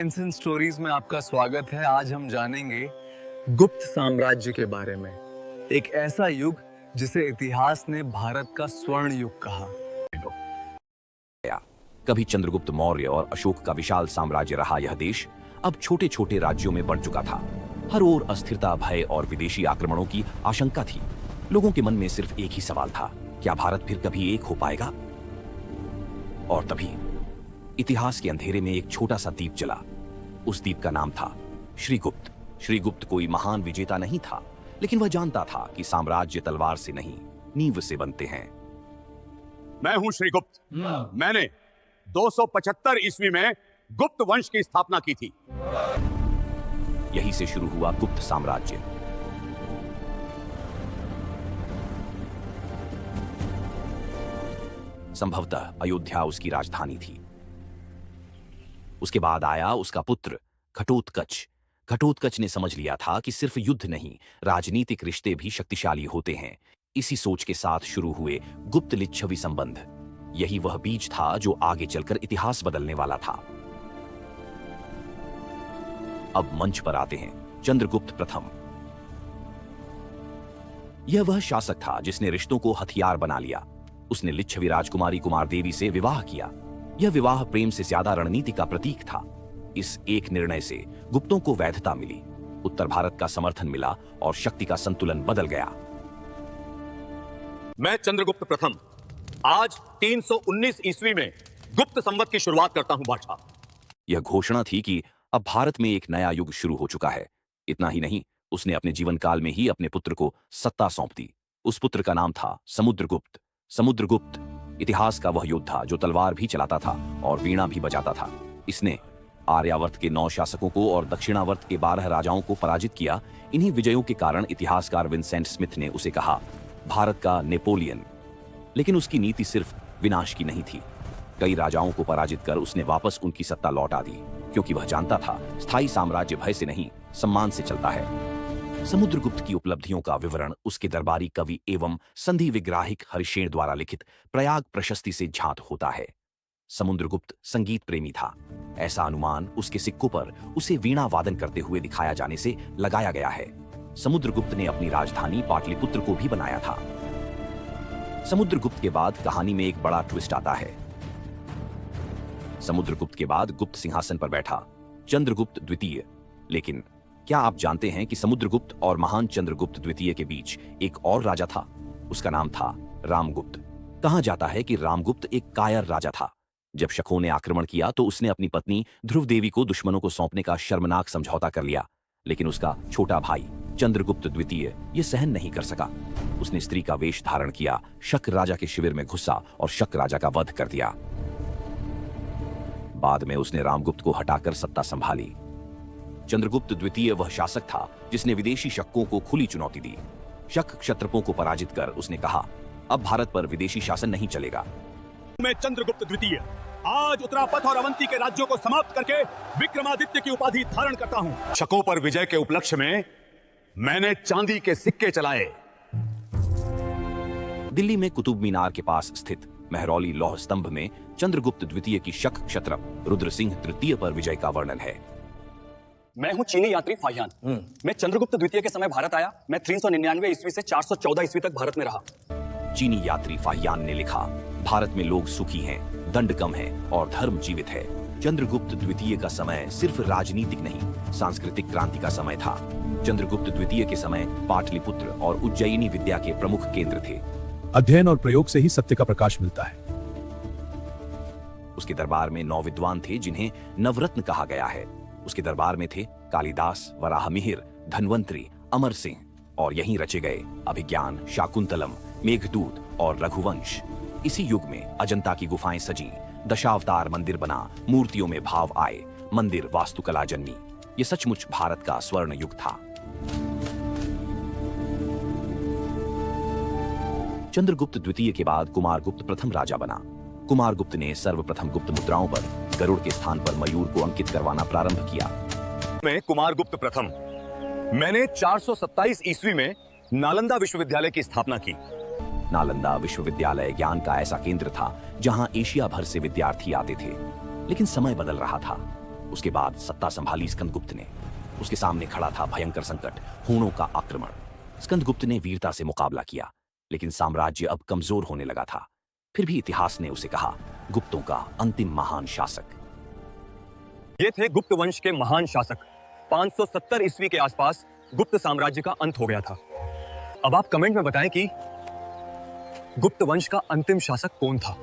Ancient stories में आपका स्वागत है। आज हम जानेंगे गुप्त साम्राज्य के बारे में। एक ऐसा युग जिसे इतिहास ने भारत का स्वर्ण युग कहा। कभी चंद्रगुप्त मौर्य और अशोक का विशाल साम्राज्य रहा यह देश अब छोटे छोटे राज्यों में बढ़ चुका था। हर ओर अस्थिरता, भय और विदेशी आक्रमणों की आशंका थी। लोगों के मन में सिर्फ एक ही सवाल था, क्या भारत फिर कभी एक हो पाएगा? और तभी इतिहास के अंधेरे में एक छोटा सा दीप जला। उस दीप का नाम था श्रीगुप्त। श्रीगुप्त कोई महान विजेता नहीं था, लेकिन वह जानता था कि साम्राज्य तलवार से नहीं, नींव से बनते हैं। मैं हूं श्रीगुप्त। मैंने 275 ईस्वी में गुप्त वंश की स्थापना की थी। यहीं से शुरू हुआ गुप्त साम्राज्य। संभवतः अयोध्या उसकी राजधानी थी। उसके बाद आया उसका पुत्र घटोत्कच। घटोत्कच ने समझ लिया था कि सिर्फ युद्ध नहीं, राजनीतिक रिश्ते भी शक्तिशाली होते हैं। इसी सोच के साथ शुरू हुए गुप्त लिच्छवी संबंध। यही वह बीज था जो आगे चलकर इतिहास बदलने वाला था। अब मंच पर आते हैं चंद्रगुप्त प्रथम। यह वह शासक था जिसने रिश्तों को हथियार बना लिया। उसने लिच्छवी राजकुमारी कुमारदेवी से विवाह किया। यह विवाह प्रेम से ज्यादा रणनीति का प्रतीक था। इस एक निर्णय से गुप्तों को वैधता मिली, उत्तर भारत का समर्थन मिला और शक्ति का संतुलन बदल गया। मैं चंद्रगुप्त प्रथम आज 319 ईस्वी में गुप्त संवत की शुरुआत करता हूं बादशाह। यह घोषणा थी कि अब भारत में एक नया युग शुरू हो चुका है। इतना ही नहीं, उसने अपने जीवन काल में ही अपने पुत्र को सत्ता सौंप दी। उस पुत्र का नाम था समुद्रगुप्त। समुद्रगुप्त इतिहास का वह योद्धा जो तलवार भी चलाता था और वीणा भी बजाता था। इसने आर्यावर्त के 9 शासकों को और दक्षिणावर्त के 12 राजाओं को पराजित किया। इन्हीं विजयों के कारण इतिहासकार विंसेंट स्मिथ ने उसे कहा भारत का नेपोलियन। लेकिन उसकी नीति सिर्फ विनाश की नहीं थी। कई राजाओं को पराजित कर उसने वापस उनकी सत्ता लौटा दी, क्योंकि वह जानता था स्थायी साम्राज्य भय से नहीं, सम्मान से चलता है। समुद्रगुप्त की उपलब्धियों का विवरण उसके दरबारी कवि एवं संधि विग्राहिक हरिशेन द्वारा लिखित प्रयाग प्रशस्ति से झांत होता है। समुद्रगुप्त संगीत प्रेमी था। ऐसा अनुमान उसके सिक्कों पर उसे वीणा वादन करते हुए दिखाया जाने से लगाया गया है। समुद्रगुप्त ने अपनी राजधानी पाटलिपुत्र को भी बनाया था। समुद्रगुप्त के बाद कहानी में एक बड़ा ट्विस्ट आता है। समुद्रगुप्त के बाद गुप्त सिंहासन पर बैठा चंद्रगुप्त द्वितीय। लेकिन क्या आप जानते हैं कि समुद्रगुप्त और महान चंद्रगुप्त द्वितीय के बीच एक और राजा था? उसका नाम था रामगुप्त। कहा जाता है कि रामगुप्त एक कायर राजा था। जब शकों ने आक्रमण किया तो उसने अपनी पत्नी ध्रुव देवी को दुश्मनों को सौंपने का शर्मनाक समझौता कर लिया। लेकिन उसका छोटा भाई चंद्रगुप्त द्वितीय यह सहन नहीं कर सका। उसने स्त्री का वेश धारण किया, शक राजा के शिविर में घुसा और शक राजा का वध कर दिया। बाद में उसने रामगुप्त को हटाकर सत्ता संभाली। चंद्रगुप्त द्वितीय वह शासक था जिसने विदेशी शकों को खुली चुनौती दी। शक क्षत्रपों को पराजित कर उसने कहा, अब भारत पर विदेशी शासन नहीं चलेगा। मैं चंद्रगुप्त द्वितीय आज उत्तरापथ और अवंती के राज्यों को समाप्त करके विक्रमादित्य की उपाधि धारण करता हूं। शकों पर विजय के उपलक्ष्य में मैंने चांदी के सिक्के चलाए। दिल्ली में कुतुब मीनार के पास स्थित मेहरौली लौह स्तंभ में चंद्रगुप्त द्वितीय की शक क्षत्रप रुद्रसिंह तृतीय पर विजय का वर्णन है। मैं हूं चीनी यात्री फाहियान। मैं चंद्रगुप्त द्वितीय के समय भारत आया। मैं 399 ईस्वी से 414 ईस्वी तक भारत में रहा। चीनी यात्री फाहियान ने लिखा, भारत में लोग सुखी हैं, दंड कम है और धर्म जीवित है। चंद्रगुप्त द्वितीय का समय सिर्फ राजनीतिक नहीं, सांस्कृतिक क्रांति का समय था। चंद्रगुप्त द्वितीय के समय पाटलिपुत्र और उज्जयिनी विद्या के प्रमुख केंद्र थे। अध्ययन और प्रयोग से ही सत्य का प्रकाश मिलता है। उसके दरबार में 9 विद्वान थे जिन्हें नवरत्न कहा गया है। उसके दरबार में थे कालिदास, वराहमिहिर, धन्वंतरी, अमर सिंह और यहीं रचे गए अभिज्ञान, शाकुंतलम, मेघदूत और रघुवंश। इसी युग में अजंता की गुफाएं सजी, दशावतार मंदिर बना, मूर्तियों में भाव आए, मंदिर वास्तुकला जन्मी। ये सचमुच भारत का स्वर्ण युग था। चंद्रगुप्त द्वितीय के बाद कुमारगुप्त प्रथम राजा बना। कुमारगुप्त ने सर्वप्रथम गुप्त मुद्राओं पर गरुड़ के स्थान पर मयूर को अंकित करवाना प्रारंभ किया। मैं कुमारगुप्त प्रथम मैंने 427 ईस्वी में नालंदा विश्वविद्यालय की स्थापना की। नालंदा विश्वविद्यालय ज्ञान का ऐसा केंद्र था जहां एशिया भर से विद्यार्थी आते थे। लेकिन समय बदल रहा था। उसके बाद सत्ता संभाली स्कंदगुप्त ने। उसके सामने खड़ा था भयंकर संकट, हूणों का आक्रमण। स्कंदगुप्त ने वीरता से मुकाबला किया, लेकिन साम्राज्य अब कमजोर होने लगा था। फिर भी इतिहास ने उसे कहा, गुप्तों का अंतिम महान शासक। ये थे गुप्त वंश के महान शासक। 570 ईस्वी के आसपास गुप्त साम्राज्य का अंत हो गया था। अब आप कमेंट में बताएं कि गुप्त वंश का अंतिम शासक कौन था।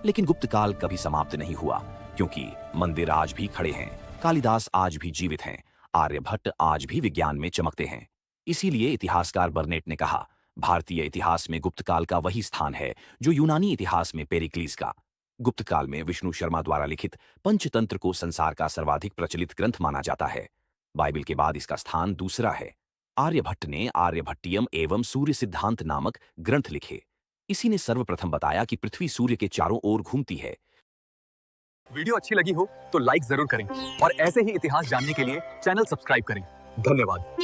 लेकिन गुप्त काल कभी समाप्त नहीं हुआ, क्योंकि मंदिर आज भी खड़े हैं, कालिदास आज भी जीवित हैं, आर्यभट्ट आज भी विज्ञान में चमकते हैं। इसीलिए इतिहासकार बर्नेट ने कहा, भारतीय इतिहास में गुप्त काल का वही स्थान है जो यूनानी इतिहास में पेरिक्लीस का। गुप्त काल में विष्णु शर्मा द्वारा लिखित पंचतंत्र को संसार का सर्वाधिक प्रचलित ग्रंथ माना जाता है। बाइबल के बाद इसका स्थान दूसरा है। आर्यभट्ट ने आर्यभट्टियम एवं सूर्य सिद्धांत नामक ग्रंथ लिखे। इसी ने सर्वप्रथम बताया कि पृथ्वी सूर्य के चारों ओर घूमती है। वीडियो अच्छी लगी हो तो लाइक जरूर करें और ऐसे ही इतिहास जानने के लिए चैनल सब्सक्राइब करें। धन्यवाद।